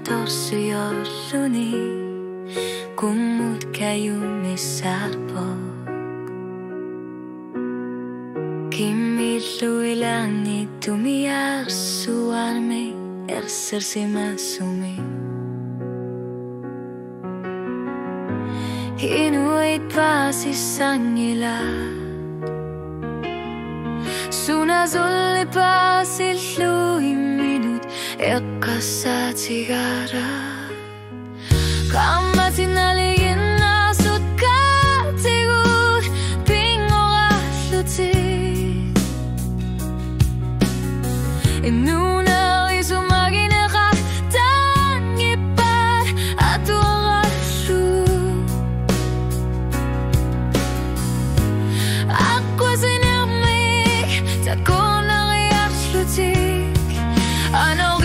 torsiyorluni kumut kayumi sarpo Kimiluilani tumiyar suarme ersersi masumi Inuit pasi sangila Suna sulle pasi lui minut Ekasa tigara Kama tinaligin na sut katigur Pingora luti Inuna risu maginera Tangipar aturashu Aku sinirmik Takon ang iaslutik Ano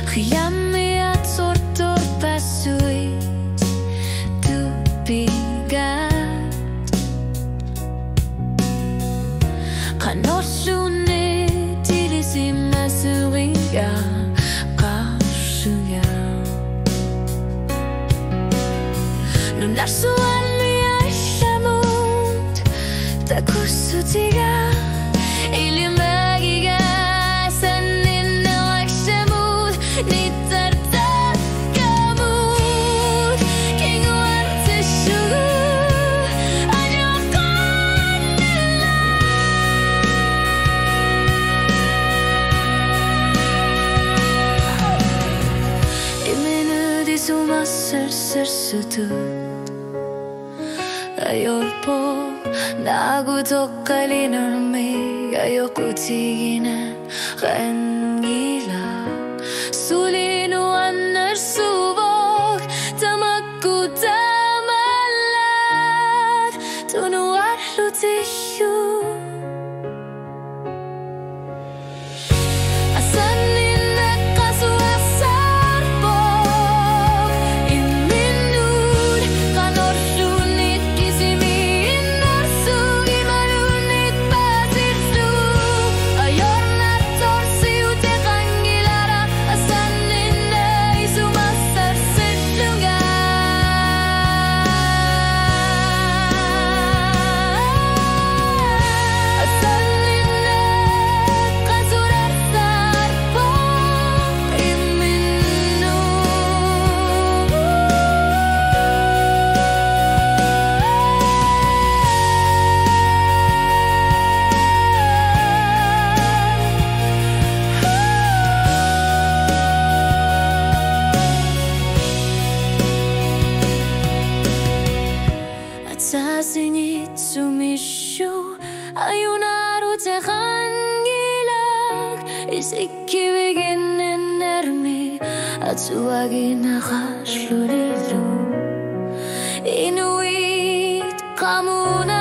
Khiyami at sortor pasuit tubigat Kanosune tilisi masuringa kasuya Nunarsuan liya shamut takusutiga Ilimagiga Sersutut Ayorpo Nagutok kalinarmi Ayoko tiginan Kanila Sulinuan narsubok Tamakku tamalat Tunuar lutiyo Sasinit sumisyo Ayunaru tekan gilag Isikibigin enermi At suwagin nakaslulilu Inuit kamuna